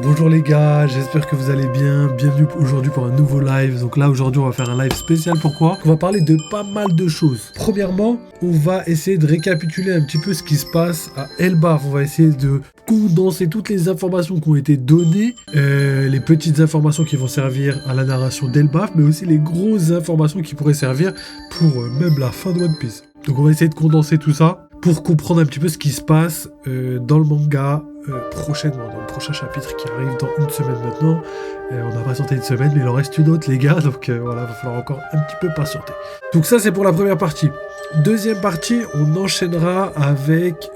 Bonjour les gars, j'espère que vous allez bien. Bienvenue aujourd'hui pour un nouveau live. Donc là aujourd'hui on va faire un live spécial. Pourquoi? On va parler de pas mal de choses. Premièrement, on va essayer de récapituler un petit peu ce qui se passe à Elbaf. On va essayer de condenser toutes les informations qui ont été données, les petites informations qui vont servir à la narration d'Elbaf, mais aussi les grosses informations qui pourraient servir pour même la fin de One Piece. Donc on va essayer de condenser tout ça pour comprendre un petit peu ce qui se passe dans le manga prochainement, dans le prochain chapitre qui arrive dans une semaine maintenant. On a patienté une semaine, mais il en reste une autre les gars, donc voilà, il va falloir encore un petit peu patienter. Donc ça c'est pour la première partie. Deuxième partie, on enchaînera avec...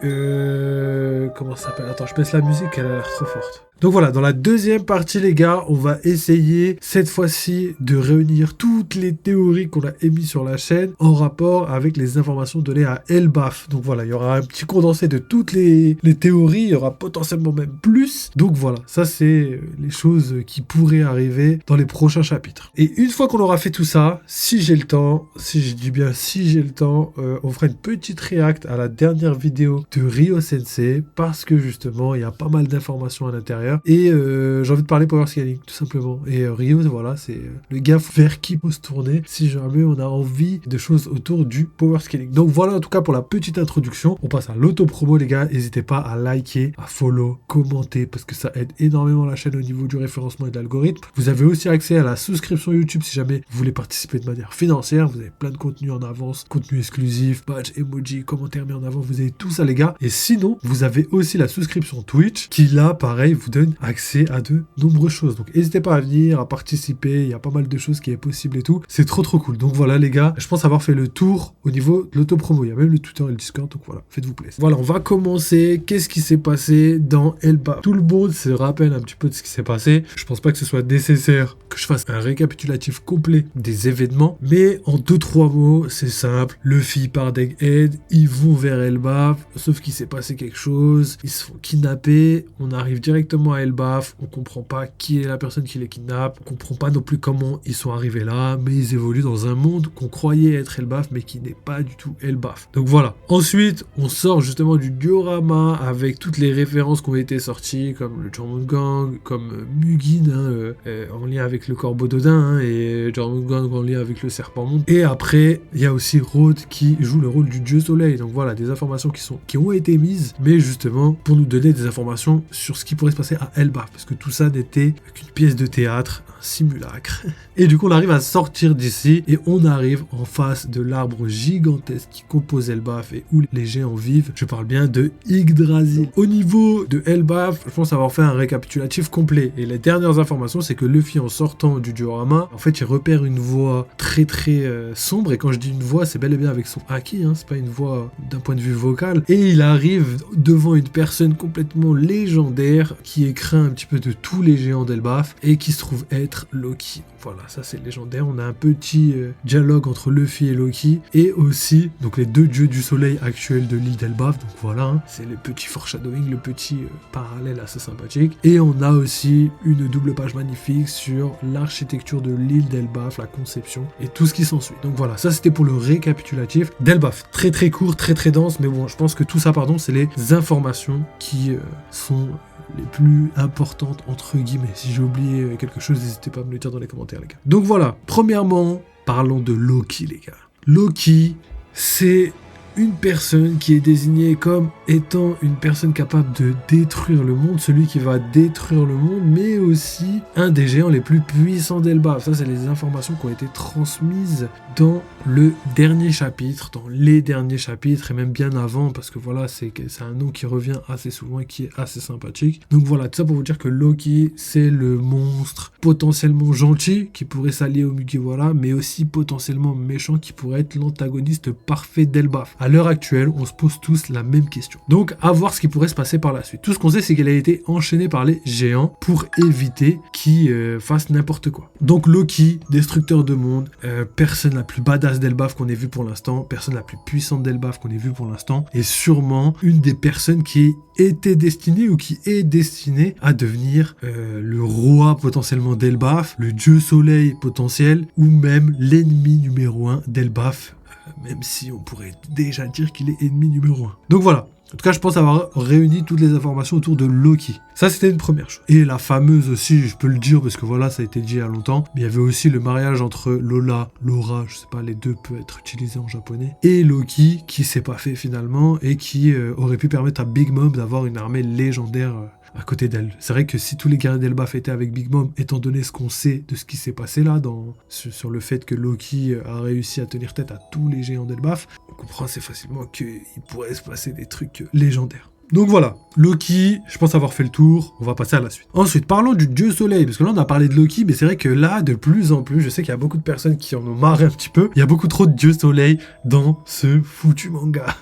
comment ça s'appelle? Attends, je baisse la musique, elle a l'air trop forte. Donc voilà, dans la deuxième partie les gars, on va essayer cette fois-ci de réunir toutes les théories qu'on a émises sur la chaîne en rapport avec les informations données à Elbaf. Donc voilà, il y aura un petit condensé de toutes les théories, il y aura potentiellement même plus. Donc voilà, ça c'est les choses qui pourraient arriver dans les prochains chapitres. Et une fois qu'on aura fait tout ça, si j'ai le temps, si je dis bien si j'ai le temps, on fera une petite react à la dernière vidéo de Ryo Sensei parce que justement, il y a pas mal d'informations à l'intérieur. Et j'ai envie de parler power scaling tout simplement. Et Ryo, voilà, c'est le gars vers qui il faut se tourner si jamais on a envie de choses autour du power scaling. Donc voilà en tout cas pour la petite introduction. On passe à l'auto-promo les gars. N'hésitez pas à liker, à follow, commenter parce que ça aide énormément la chaîne au niveau du référencement et de l'algorithme. Vous avez aussi accès à la souscription YouTube si jamais vous voulez participer de manière financière. Vous avez plein de contenu en avance, contenu exclusif, badge, emoji, commentaires mis en avant. Vous avez tout ça les gars. Et sinon, vous avez aussi la souscription Twitch qui là pareil vous donne accès à de nombreuses choses. Donc n'hésitez pas à venir, à participer, il y a pas mal de choses qui est possible et tout. C'est trop cool. Donc voilà les gars, je pense avoir fait le tour au niveau de l'auto-promo. Il y a même le Twitter et le Discord, donc voilà, faites-vous plaisir. Voilà, on va commencer. Qu'est-ce qui s'est passé dans Elbaf? Tout le monde se rappelle un petit peu de ce qui s'est passé. Je pense pas que ce soit nécessaire que je fasse un récapitulatif complet des événements, mais en 2-3 mots, c'est simple. Luffy part d'Egghead, ils vont vers Elbaf, sauf qu'il s'est passé quelque chose, ils se font kidnapper, on arrive directement à Elbaf, on comprend pas qui est la personne qui les kidnappe, on comprend pas non plus comment ils sont arrivés là, mais ils évoluent dans un monde qu'on croyait être Elbaf, mais qui n'est pas du tout Elbaf. Donc voilà. Ensuite, on sort justement du diorama avec toutes les références qui ont été sorties, comme le Jormungand, comme Mugen, en lien avec le corbeau d'Odin, et Jormungand en lien avec le serpent monde. Et après, il y a aussi Road qui joue le rôle du dieu soleil. Donc voilà, des informations qui ont été mises, mais justement pour nous donner des informations sur ce qui pourrait se passer à Elbaf, parce que tout ça n'était qu'une pièce de théâtre, un simulacre. Et du coup, on arrive à sortir d'ici et on arrive en face de l'arbre gigantesque qui compose Elbaf et où les géants vivent. Je parle bien de Yggdrasil. Au niveau de Elbaf, je pense avoir fait un récapitulatif complet. Et les dernières informations, c'est que Luffy, en sortant du diorama, en fait, il repère une voix très sombre. Et quand je dis une voix, c'est bel et bien avec son haki, hein, c'est pas une voix d'un point de vue vocal. Et il arrive devant une personne complètement légendaire qui est craint un petit peu de tous les géants d'Elbaf et qui se trouve être Loki. Voilà, ça c'est légendaire. On a un petit dialogue entre Luffy et Loki et aussi donc les deux dieux du soleil actuels de l'île d'Elbaf. Donc voilà, hein, c'est le petit foreshadowing, le petit parallèle assez sympathique. Et on a aussi une double page magnifique sur l'architecture de l'île d'Elbaf, la conception et tout ce qui s'ensuit. Donc voilà, ça c'était pour le récapitulatif d'Elbaf. Très court, très dense, mais bon, je pense que tout ça, c'est les informations qui sont les plus importantes entre guillemets. Si j'ai oublié quelque chose, n'hésitez pas à me le dire dans les commentaires les gars. Donc voilà, premièrement, parlons de Loki les gars. Loki, c'est une personne qui est désignée comme étant une personne capable de détruire le monde, celui qui va détruire le monde, mais aussi un des géants les plus puissants d'Elbaf. Ça, c'est les informations qui ont été transmises dans le dernier chapitre, dans les derniers chapitres, et même bien avant, parce que voilà, c'est un nom qui revient assez souvent et qui est assez sympathique. Donc voilà, tout ça pour vous dire que Loki, c'est le monstre potentiellement gentil, qui pourrait s'allier au Mugiwara, mais aussi potentiellement méchant, qui pourrait être l'antagoniste parfait d'Elbaf. À l'heure actuelle, on se pose tous la même question. Donc, à voir ce qui pourrait se passer par la suite. Tout ce qu'on sait, c'est qu'elle a été enchaînée par les géants pour éviter qu'ils fassent n'importe quoi. Donc, Loki, destructeur de monde, personne la plus badass d'Elbaf qu'on ait vu pour l'instant, personne la plus puissante d'Elbaf qu'on ait vu pour l'instant, et sûrement une des personnes qui était destinée ou qui est destinée à devenir le roi potentiellement d'Elbaf, le dieu soleil potentiel, ou même l'ennemi numéro 1 d'Elbaf. même si on pourrait déjà dire qu'il est ennemi numéro 1. Donc voilà. En tout cas, je pense avoir réuni toutes les informations autour de Loki. Ça, c'était une première chose. Et la fameuse aussi, je peux le dire parce que voilà, ça a été dit il y a longtemps, mais il y avait aussi le mariage entre Laura, je sais pas, les deux peut être utilisé en japonais, et Loki, qui s'est pas fait finalement, et qui aurait pu permettre à Big Mom d'avoir une armée légendaire à côté d'elle. C'est vrai que si tous les guerriers d'Elbaf étaient avec Big Mom, étant donné ce qu'on sait de ce qui s'est passé là, sur le fait que Loki a réussi à tenir tête à tous les géants d'Elbaf, on comprend assez facilement qu'il pourrait se passer des trucs légendaires. Donc voilà, Loki, je pense avoir fait le tour, on va passer à la suite. Ensuite, parlons du dieu soleil, parce que là on a parlé de Loki, mais c'est vrai que là, de plus en plus, je sais qu'il y a beaucoup de personnes qui en ont marre un petit peu, il y a beaucoup trop de dieu soleil dans ce foutu manga.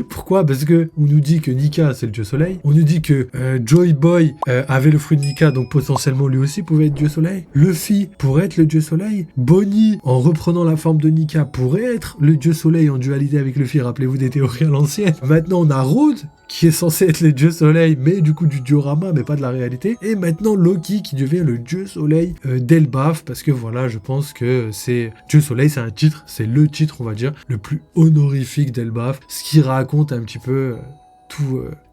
Pourquoi ? Parce que on nous dit que Nika c'est le dieu soleil, on nous dit que Joy Boy avait le fruit de Nika, donc potentiellement lui aussi pouvait être dieu soleil, Luffy pourrait être le dieu soleil, Bonnie, en reprenant la forme de Nika, pourrait être le dieu soleil en dualité avec Luffy, rappelez-vous des théories à l'ancienne. Maintenant on a Road, qui est censé être le dieu soleil, mais du coup du diorama, mais pas de la réalité. Et maintenant Loki qui devient le dieu soleil d'Elbaf, parce que voilà, je pense que c'est dieu soleil, c'est un titre, c'est le titre, on va dire, le plus honorifique d'Elbaf, ce qui raconte un petit peu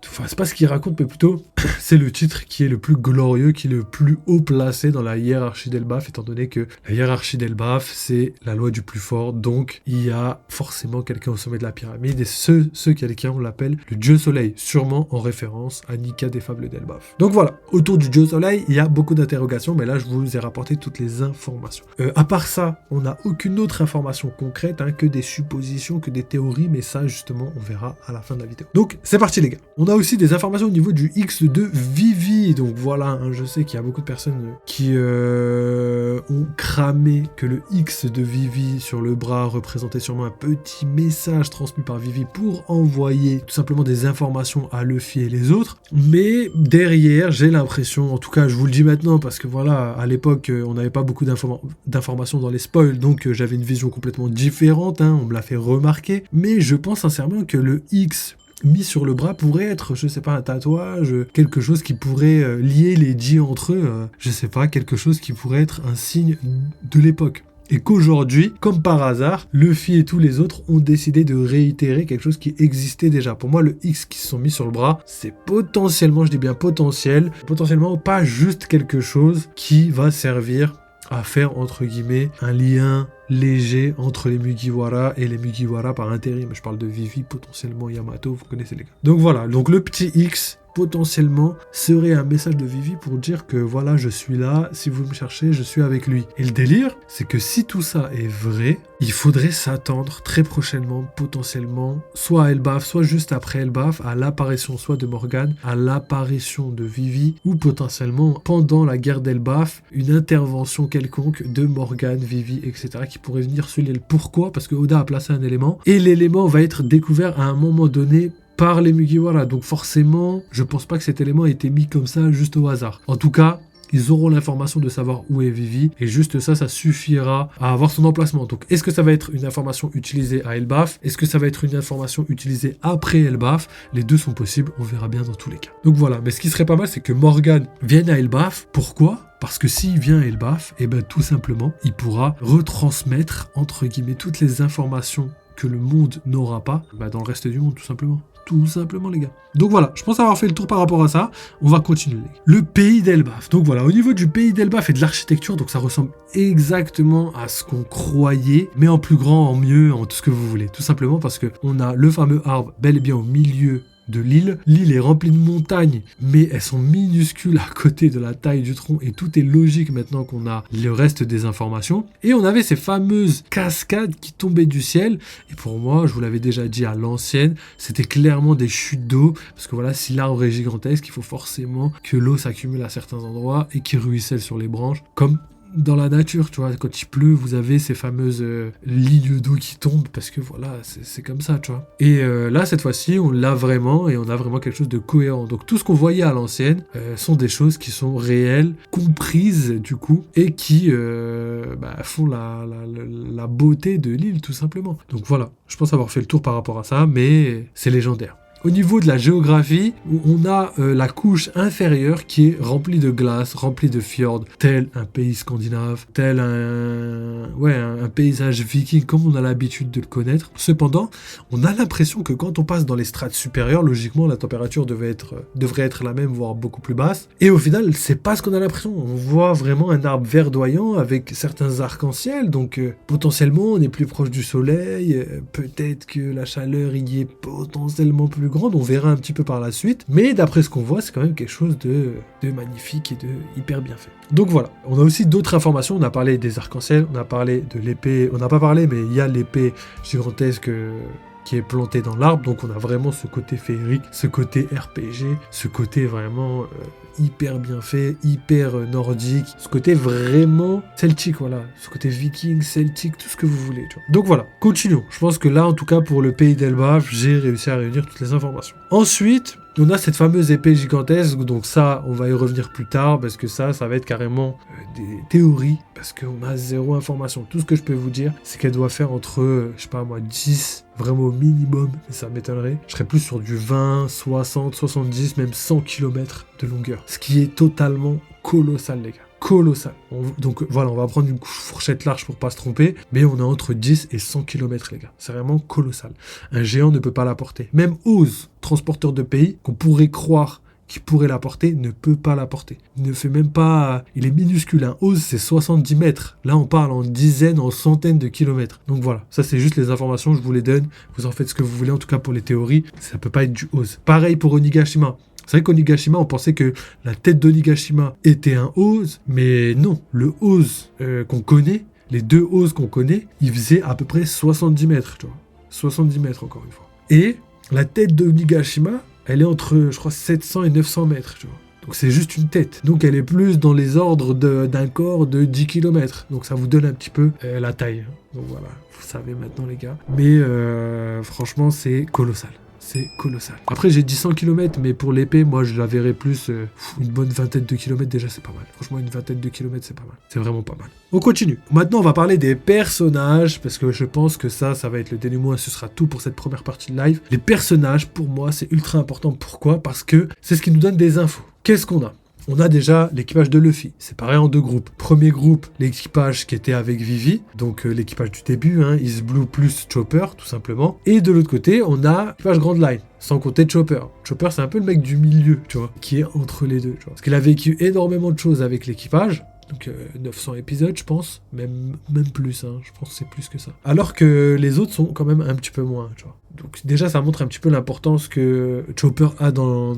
enfin c'est pas ce qu'il raconte, mais plutôt c'est le titre qui est le plus glorieux, qui est le plus haut placé dans la hiérarchie d'Elbaf, étant donné que la hiérarchie d'Elbaf c'est la loi du plus fort, donc il y a forcément quelqu'un au sommet de la pyramide, et ce quelqu'un on l'appelle le dieu soleil, sûrement en référence à Nika des fables d'Elbaf. Donc voilà, autour du dieu soleil il y a beaucoup d'interrogations, mais là je vous ai rapporté toutes les informations. À part ça, on n'a aucune autre information concrète, que des suppositions, que des théories, mais ça justement on verra à la fin de la vidéo. Donc c'est parti les gars. On a aussi des informations au niveau du X de Vivi, donc voilà, je sais qu'il y a beaucoup de personnes qui ont cramé que le X de Vivi sur le bras représentait sûrement un petit message transmis par Vivi pour envoyer tout simplement des informations à Luffy et les autres, mais derrière j'ai l'impression, en tout cas je vous le dis maintenant parce que voilà, à l'époque on n'avait pas beaucoup d'informations dans les spoils, donc j'avais une vision complètement différente, on me l'a fait remarquer, mais je pense sincèrement que le X mis sur le bras pourrait être, je sais pas, un tatouage, quelque chose qui pourrait lier les dits entre eux, je sais pas, quelque chose qui pourrait être un signe de l'époque. Et qu'aujourd'hui, comme par hasard, Luffy et tous les autres ont décidé de réitérer quelque chose qui existait déjà. Pour moi, le X qui se sont mis sur le bras, c'est potentiellement, je dis bien potentiellement pas juste quelque chose qui va servir à faire, entre guillemets, un lien léger entre les Mugiwara et les Mugiwara par intérim. Je parle de Vivi, potentiellement Yamato, vous connaissez les gars. Donc voilà, donc le petit X potentiellement serait un message de Vivi pour dire que voilà, je suis là, si vous me cherchez, je suis avec lui. Et le délire, c'est que si tout ça est vrai, il faudrait s'attendre très prochainement, potentiellement, soit à Elbaf, soit juste après Elbaf, à l'apparition soit de Morgane, à l'apparition de Vivi, ou potentiellement, pendant la guerre d'Elbaf, une intervention quelconque de Morgane, Vivi, etc., qui pourrait venir souligner le pourquoi, parce que Oda a placé un élément, et l'élément va être découvert à un moment donné par les Mugiwara, donc forcément, je pense pas que cet élément ait été mis comme ça juste au hasard. En tout cas, ils auront l'information de savoir où est Vivi, et juste ça suffira à avoir son emplacement. Donc, est-ce que ça va être une information utilisée à Elbaf? Est-ce que ça va être une information utilisée après Elbaf? Les deux sont possibles, on verra bien dans tous les cas. Donc voilà, mais ce qui serait pas mal, c'est que Morgane vienne à Elbaf. Pourquoi? Parce que s'il vient à Elbaf, tout simplement, il pourra retransmettre, entre guillemets, toutes les informations que le monde n'aura pas, dans le reste du monde, tout simplement. Tout simplement, les gars. Donc voilà, je pense avoir fait le tour par rapport à ça. On va continuer. Le pays d'Elbaf. Donc voilà, au niveau du pays d'Elbaf et de l'architecture, donc ça ressemble exactement à ce qu'on croyait, mais en plus grand, en mieux, en tout ce que vous voulez. Tout simplement parce que on a le fameux arbre bel et bien au milieu de l'île. L'île est remplie de montagnes, mais elles sont minuscules à côté de la taille du tronc, et tout est logique maintenant qu'on a le reste des informations. Et on avait ces fameuses cascades qui tombaient du ciel, et pour moi, je vous l'avais déjà dit à l'ancienne, c'était clairement des chutes d'eau, parce que voilà, si l'arbre est gigantesque, il faut forcément que l'eau s'accumule à certains endroits et qu'il ruisselle sur les branches, comme dans la nature, tu vois, quand il pleut, vous avez ces fameuses lignes d'eau qui tombent, parce que voilà, c'est comme ça, tu vois. Et là, cette fois-ci, on l'a vraiment, et on a vraiment quelque chose de cohérent. Donc tout ce qu'on voyait à l'ancienne sont des choses qui sont réelles, comprises, du coup, et qui font la beauté de l'île, tout simplement. Donc voilà, je pense avoir fait le tour par rapport à ça, mais c'est légendaire. Au niveau de la géographie, on a la couche inférieure qui est remplie de glace, remplie de fjords, tel un pays scandinave, tel un paysage viking comme on a l'habitude de le connaître. Cependant, on a l'impression que quand on passe dans les strates supérieures, logiquement la température devrait être la même, voire beaucoup plus basse. Et au final, c'est pas ce qu'on a l'impression. On voit vraiment un arbre verdoyant avec certains arcs-en-ciel, donc potentiellement on est plus proche du soleil, peut-être que la chaleur y est potentiellement plus grande, on verra un petit peu par la suite, mais d'après ce qu'on voit, c'est quand même quelque chose de magnifique et de hyper bien fait. Donc voilà, on a aussi d'autres informations, on a parlé des arcs-en-ciel, on a parlé de l'épée, on n'a pas parlé, mais il y a l'épée gigantesque qui est plantée dans l'arbre, donc on a vraiment ce côté féerique, ce côté RPG, ce côté vraiment hyper bien fait, hyper nordique, ce côté vraiment celtique, voilà, ce côté viking, celtique, tout ce que vous voulez, tu vois. Donc voilà, continuons. Je pense que là, en tout cas, pour le pays d'Elba, j'ai réussi à réunir toutes les informations. Ensuite, on a cette fameuse épée gigantesque, donc ça, on va y revenir plus tard, parce que ça va être carrément des théories, parce qu'on a zéro information. Tout ce que je peux vous dire, c'est qu'elle doit faire entre, je sais pas moi, 10, vraiment au minimum, et ça m'étonnerait. Je serais plus sur du 20, 60, 70, même 100 km de longueur. Ce qui est totalement colossal, les gars. Colossal. Donc voilà, on va prendre une fourchette large pour pas se tromper, mais on a entre 10 et 100 km, les gars. C'est vraiment colossal. Un géant ne peut pas la porter. Même Oz, transporteur de pays, qu'on pourrait croire qui pourrait la porter, ne peut pas la porter. Il ne fait même pas... Il est minuscule, hein. Oz, c'est 70 mètres. Là, on parle en dizaines, en centaines de kilomètres. Donc voilà, ça c'est juste les informations, je vous les donne. Vous en faites ce que vous voulez, en tout cas pour les théories. Ça peut pas être du Oz. Pareil pour Onigashima. C'est vrai qu'Onigashima, on pensait que la tête d'Onigashima était un Oz, mais non. Le Oz qu'on connaît, les deux Oz qu'on connaît, ils faisaient à peu près 70 mètres, tu vois. 70 mètres, encore une fois. Et la tête d'Onigashima, elle est entre, je crois, 700 et 900 mètres, tu vois. Donc c'est juste une tête. Donc elle est plus dans les ordres d'un corps de 10 km. Donc ça vous donne un petit peu la taille. Donc voilà, vous savez maintenant, les gars. Mais franchement, c'est colossal. C'est colossal. Après, j'ai dit 100 km, mais pour l'épée, moi, je la verrais plus une bonne vingtaine de kilomètres. Déjà, c'est pas mal. Franchement, une vingtaine de kilomètres, c'est pas mal. C'est vraiment pas mal. On continue. Maintenant, on va parler des personnages, parce que je pense que ça va être le dénouement et ce sera tout pour cette première partie de live. Les personnages, pour moi, c'est ultra important. Pourquoi ? Parce que c'est ce qui nous donne des infos. Qu'est-ce qu'on a ? On a déjà l'équipage de Luffy, séparé en deux groupes. Premier groupe, l'équipage qui était avec Vivi, donc l'équipage du début, hein, Is Blue plus Chopper, tout simplement. Et de l'autre côté, on a l'équipage Grand Line, sans compter Chopper. Chopper, c'est un peu le mec du milieu, tu vois, qui est entre les deux, tu vois. Parce qu'il a vécu énormément de choses avec l'équipage, donc 900 épisodes, je pense, même plus, hein, je pense que c'est plus que ça. Alors que les autres sont quand même un petit peu moins, tu vois. Donc déjà, ça montre un petit peu l'importance que Chopper a dans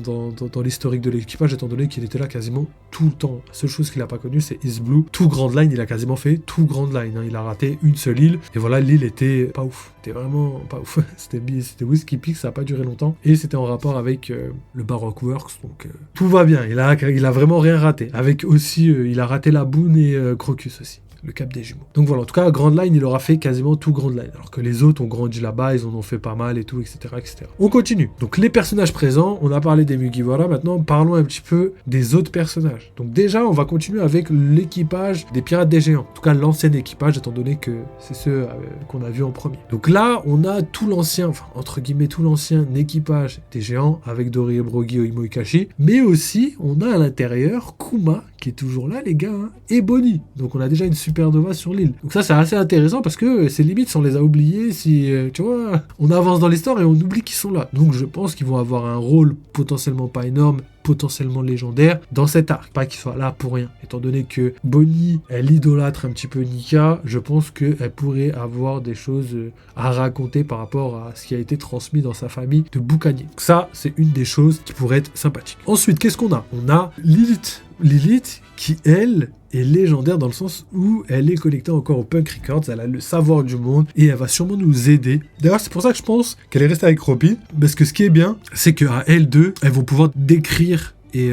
l'historique de l'équipage, étant donné qu'il était là quasiment tout le temps. La seule chose qu'il n'a pas connue, c'est Is Blue. Tout Grand Line, il a quasiment fait tout Grand Line. Hein. Il a raté une seule île. Et voilà, l'île était pas ouf. C'était vraiment pas ouf. C'était Whiskey Peak, ça n'a pas duré longtemps. Et c'était en rapport avec le Baroque Works. Donc tout va bien. Il a vraiment rien raté. Avec aussi, il a raté la Boone et Crocus aussi. Le Cap des Jumeaux. Donc voilà, en tout cas, Grand Line, il aura fait quasiment tout Grand Line. Alors que les autres ont grandi là-bas, ils en ont fait pas mal et tout, etc., etc. On continue. Donc les personnages présents, on a parlé des Mugiwara, maintenant parlons un petit peu des autres personnages. Donc déjà, on va continuer avec l'équipage des Pirates des Géants. En tout cas, l'ancien équipage, étant donné que c'est ceux qu'on a vu en premier. Donc là, on a tout l'ancien, enfin, entre guillemets, tout l'ancien équipage des Géants, avec Dori et Brogy, Oimo Ikashi. Mais aussi, on a à l'intérieur Kuma, qui est toujours là, les gars, hein, et Bonnie. Donc on a déjà une supernova sur l'île. Donc ça, c'est assez intéressant parce que c'est limite si on les a oubliés, si, tu vois, on avance dans l'histoire et on oublie qu'ils sont là. Donc je pense qu'ils vont avoir un rôle potentiellement pas énorme, potentiellement légendaire dans cet arc. Pas qu'ils soient là pour rien. Étant donné que Bonnie, elle idolâtre un petit peu Nika, je pense qu'elle pourrait avoir des choses à raconter par rapport à ce qui a été transmis dans sa famille de boucanier. Donc ça, c'est une des choses qui pourrait être sympathique. Ensuite, qu'est-ce qu'on a ? On a Lilith. Lilith qui, elle, est légendaire dans le sens où elle est connectée encore au Punk Records, elle a le savoir du monde et elle va sûrement nous aider. D'ailleurs, c'est pour ça que je pense qu'elle est restée avec Robin, parce que ce qui est bien, c'est qu'à elles deux, elles vont pouvoir décrire et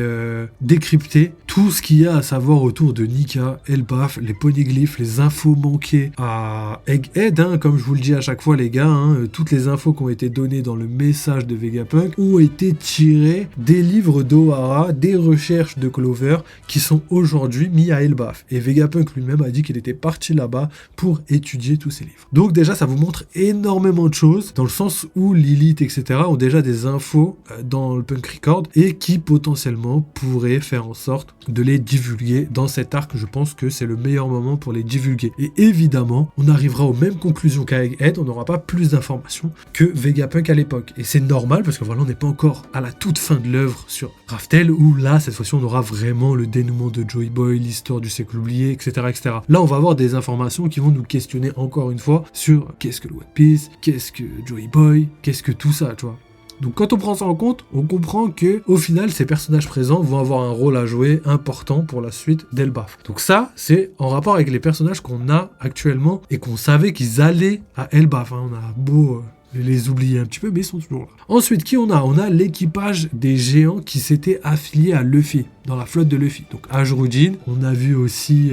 décrypter tout ce qu'il y a à savoir autour de Nika, Elbaf, les poneglyphes, les infos manquées à Egghead, hein, comme je vous le dis à chaque fois les gars, hein, toutes les infos qui ont été données dans le message de Vegapunk ont été tirées des livres d'Ohara, des recherches de Clover qui sont aujourd'hui mis à Elbaf. Et Vegapunk lui-même a dit qu'il était parti là-bas pour étudier tous ces livres. Donc déjà ça vous montre énormément de choses dans le sens où Lilith etc. ont déjà des infos dans le Punk Record et qui potentiellement pourraient faire en sorte de les divulguer dans cet arc. Je pense que c'est le meilleur moment pour les divulguer. Et évidemment, on arrivera aux mêmes conclusions qu'à Egghead, on n'aura pas plus d'informations que Vegapunk à l'époque. Et c'est normal parce que voilà, on n'est pas encore à la toute fin de l'œuvre sur Raftel, où là, cette fois-ci, on aura vraiment le dénouement de Joy Boy, l'histoire du siècle oublié, etc., etc. Là, on va avoir des informations qui vont nous questionner encore une fois sur qu'est-ce que le One Piece, qu'est-ce que Joy Boy, qu'est-ce que tout ça, tu vois. Donc quand on prend ça en compte, on comprend que au final ces personnages présents vont avoir un rôle à jouer important pour la suite d'Elbaf. Donc ça, c'est en rapport avec les personnages qu'on a actuellement et qu'on savait qu'ils allaient à Elbaf. Hein. On a beau les oublier un petit peu, mais ils sont toujours là. Ensuite, qui on a? On a l'équipage des géants qui s'était affilié à Luffy, dans la flotte de Luffy. Donc Ajrudin, on a vu aussi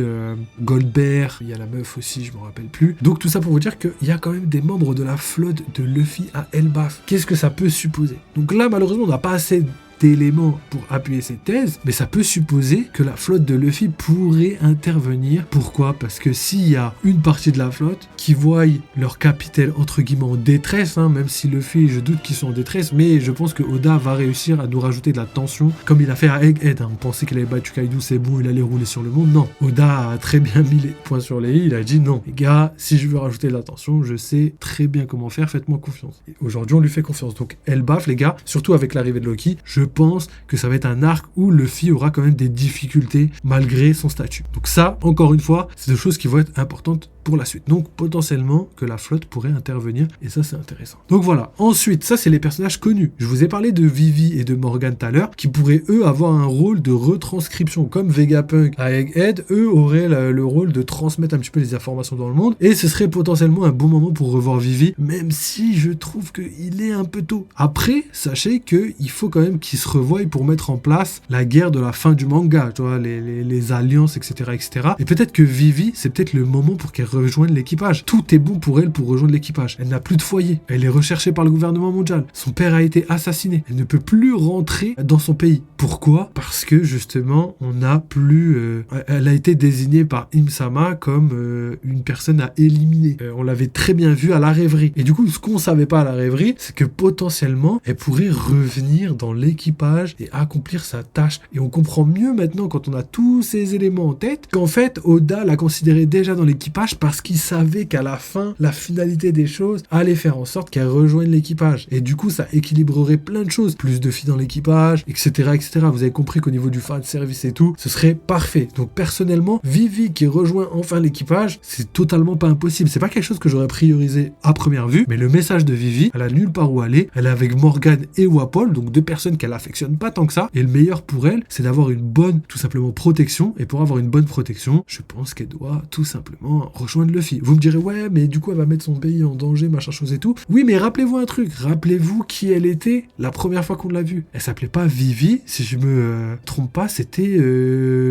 Goldbear, il y a la meuf aussi, je me rappelle plus. Donc tout ça pour vous dire qu'il y a quand même des membres de la flotte de Luffy à Elbaf. Qu'est-ce que ça peut supposer? Donc là, malheureusement, on n'a pas assez d'éléments pour appuyer cette thèse, mais ça peut supposer que la flotte de Luffy pourrait intervenir. Pourquoi? Parce que s'il y a une partie de la flotte qui voit leur capitaine entre guillemets en détresse, hein, même si Luffy, je doute qu'ils sont en détresse, mais je pense que Oda va réussir à nous rajouter de la tension, comme il a fait à Egghead. Hein. On pensait qu'il avait battu Kaido, c'est bon, il allait rouler sur le monde. Non, Oda a très bien mis les points sur les i, il a dit non, les gars, si je veux rajouter de la tension, je sais très bien comment faire, faites-moi confiance. Et aujourd'hui, on lui fait confiance. Donc Elbaf, les gars, surtout avec l'arrivée de Loki, je pense que ça va être un arc où Luffy aura quand même des difficultés malgré son statut. Donc ça, encore une fois, c'est des choses qui vont être importantes pour la suite. Donc potentiellement que la flotte pourrait intervenir et ça c'est intéressant. Donc voilà. Ensuite, ça c'est les personnages connus. Je vous ai parlé de Vivi et de Morgan tout à l'heure qui pourraient eux avoir un rôle de retranscription comme Vegapunk à Egghead. Eux auraient le rôle de transmettre un petit peu les informations dans le monde et ce serait potentiellement un bon moment pour revoir Vivi, même si je trouve qu'il est un peu tôt. Après, sachez qu'il faut quand même qu'ils se revoient pour mettre en place la guerre de la fin du manga, tu vois, les alliances, etc., etc. Et peut-être que Vivi, c'est peut-être le moment pour qu'elle rejoigne l'équipage. Tout est bon pour elle pour rejoindre l'équipage. Elle n'a plus de foyer. Elle est recherchée par le gouvernement mondial. Son père a été assassiné. Elle ne peut plus rentrer dans son pays. Pourquoi? Parce que justement, on n'a plus... elle a été désignée par Im-sama comme une personne à éliminer. On l'avait très bien vu à la rêverie. Et du coup, ce qu'on savait pas à la rêverie, c'est que potentiellement, elle pourrait revenir dans l'équipage et accomplir sa tâche. Et on comprend mieux maintenant, quand on a tous ces éléments en tête, qu'en fait, Oda l'a considérée déjà dans l'équipage parce qu'il savait qu'à la fin, la finalité des choses allait faire en sorte qu'elle rejoigne l'équipage. Et du coup, ça équilibrerait plein de choses. Plus de filles dans l'équipage, etc., etc. Vous avez compris qu'au niveau du fan service et tout, ce serait parfait. Donc personnellement, Vivi qui rejoint enfin l'équipage, c'est totalement pas impossible. C'est pas quelque chose que j'aurais priorisé à première vue, mais le message de Vivi, elle a nulle part où aller. Elle est avec Morgan et Wapol, donc deux personnes qu'elle affectionne pas tant que ça. Et le meilleur pour elle, c'est d'avoir une bonne, tout simplement, protection. Et pour avoir une bonne protection, je pense qu'elle doit tout simplement rejoindre Luffy. Vous me direz, ouais, mais du coup, elle va mettre son pays en danger, machin chose et tout. Oui, mais rappelez-vous un truc. Rappelez-vous qui elle était la première fois qu'on l'a vue. Elle s'appelait pas Vivi, si je me trompe pas, c'était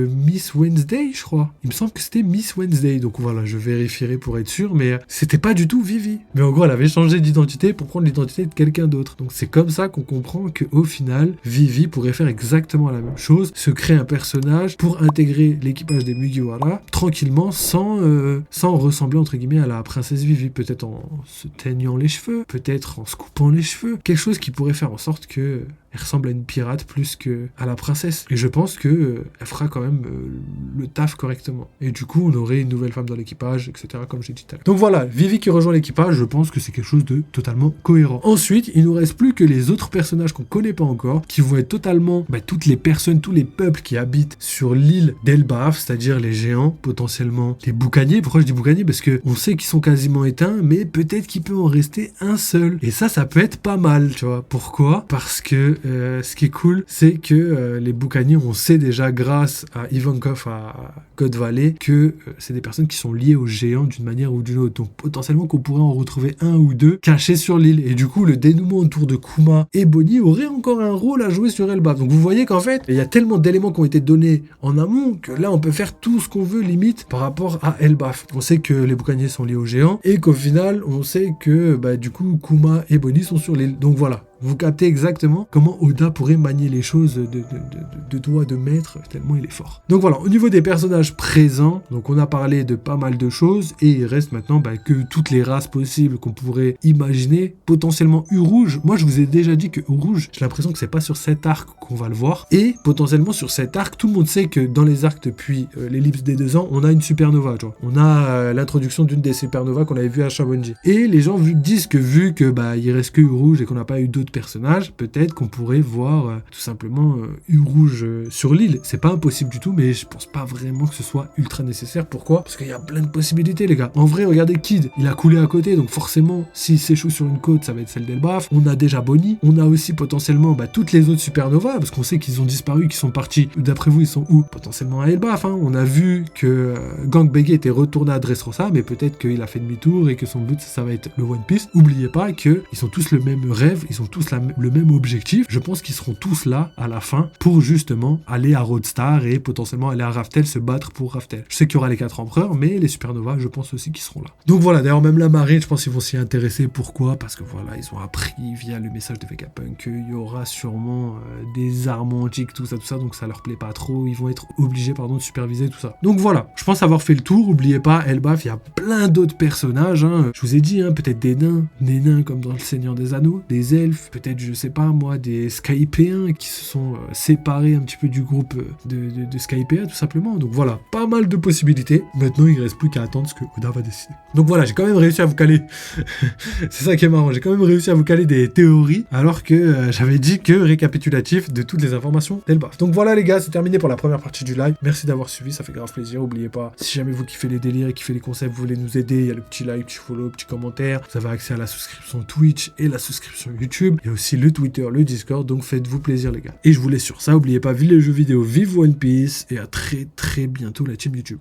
Miss Wednesday, je crois. Il me semble que c'était Miss Wednesday. Donc voilà, je vérifierai pour être sûr, mais c'était pas du tout Vivi. Mais en gros, elle avait changé d'identité pour prendre l'identité de quelqu'un d'autre. Donc c'est comme ça qu'on comprend qu'au final, Vivi pourrait faire exactement la même chose, se créer un personnage pour intégrer l'équipage des Mugiwara tranquillement sans ressembler entre guillemets à la princesse Vivi, peut-être en se teignant les cheveux, peut-être en se coupant les cheveux, quelque chose qui pourrait faire en sorte que elle ressemble à une pirate plus que à la princesse. Et je pense que elle fera quand même le taf correctement. Et du coup, on aurait une nouvelle femme dans l'équipage, etc., comme j'ai dit tout à l'heure. Donc voilà, Vivi qui rejoint l'équipage, je pense que c'est quelque chose de totalement cohérent. Ensuite, il nous reste plus que les autres personnages qu'on connaît pas encore, qui vont être totalement toutes les personnes, tous les peuples qui habitent sur l'île d'Elbaf, c'est-à-dire les géants, potentiellement les boucaniers. Pourquoi je dis boucaniers? Parce que on sait qu'ils sont quasiment éteints, mais peut-être qu'il peut en rester un seul. Et ça peut être pas mal, tu vois. Pourquoi? Parce que ce qui est cool, c'est que les boucaniers, on sait déjà grâce à Ivankov, à God Valley, que c'est des personnes qui sont liées aux géants d'une manière ou d'une autre. Donc potentiellement qu'on pourrait en retrouver un ou deux cachés sur l'île. Et du coup, le dénouement autour de Kuma et Bonnie aurait encore un rôle à jouer sur Elbaf. Donc vous voyez qu'en fait, il y a tellement d'éléments qui ont été donnés en amont que là, on peut faire tout ce qu'on veut limite par rapport à Elbaf. On sait que les boucaniers sont liés aux géants et qu'au final, on sait que du coup, Kuma et Bonnie sont sur l'île. Donc voilà. Vous captez exactement comment Oda pourrait manier les choses de doigt de maître, tellement il est fort. Donc voilà, au niveau des personnages présents, donc on a parlé de pas mal de choses, et il reste maintenant que toutes les races possibles qu'on pourrait imaginer, potentiellement U-Rouge. Moi je vous ai déjà dit que U-Rouge, j'ai l'impression que c'est pas sur cet arc qu'on va le voir, et potentiellement sur cet arc, tout le monde sait que dans les arcs depuis l'ellipse des 2 ans, on a une supernova, tu vois. On a l'introduction d'une des supernovas qu'on avait vu à Shabonji. Et les gens disent que vu que il reste que U-Rouge et qu'on n'a pas eu d'autres personnages, peut-être qu'on pourrait voir tout simplement U-Rouge sur l'île. C'est pas impossible du tout, mais je pense pas vraiment que ce soit ultra nécessaire. Pourquoi ? Parce qu'il y a plein de possibilités, les gars. En vrai, regardez Kid, il a coulé à côté, donc forcément, s'il s'échoue sur une côte, ça va être celle d'Elbaf. On a déjà Bonnie, on a aussi potentiellement toutes les autres supernovas, parce qu'on sait qu'ils ont disparu, qu'ils sont partis. D'après vous, ils sont où ? Potentiellement à Elbaf. On a vu que Gang Bege était retourné à Dressrosa, mais peut-être qu'il a fait demi-tour et que son but, ça va être le One Piece. Oubliez pas qu'ils sont tous le même rêve, ils ont tous le même objectif. Je pense qu'ils seront tous là à la fin pour justement aller à Roadstar et potentiellement aller à Raftel, se battre pour Raftel. Je sais qu'il y aura les 4 empereurs, mais les supernovas, je pense aussi qu'ils seront là. Donc voilà, d'ailleurs même la marine, je pense qu'ils vont s'y intéresser. Pourquoi ? Parce que voilà, ils ont appris via le message de Vegapunk qu'il y aura sûrement des armes antiques, tout ça, donc ça leur plaît pas trop. Ils vont être obligés, de superviser tout ça. Donc voilà, je pense avoir fait le tour. Oubliez pas, Elbaf, il y a plein d'autres personnages. Je vous ai dit, peut-être des nains comme dans le Seigneur des Anneaux, des elfes, peut-être, je sais pas moi, des Skypéens qui se sont séparés un petit peu du groupe de Skypéens, tout simplement. Donc voilà, pas mal de possibilités. Maintenant, il reste plus qu'à attendre ce que Oda va décider. Donc voilà, j'ai quand même réussi à vous caler. C'est ça qui est marrant, j'ai quand même réussi à vous caler des théories, alors que j'avais dit que récapitulatif de toutes les informations d'Elbaf. Donc voilà les gars, c'est terminé pour la première partie du live. Merci d'avoir suivi, ça fait grave plaisir. Oubliez pas, si jamais vous kiffez les délires et kiffez les concepts, vous voulez nous aider, il y a le petit like, petit follow, petit commentaire. Vous avez accès à la souscription Twitch et la souscription YouTube. Il y a aussi le Twitter, le Discord, donc faites-vous plaisir les gars. Et je vous laisse sur ça, n'oubliez pas, vive les jeux vidéo, vive One Piece, et à très très bientôt la team YouTube.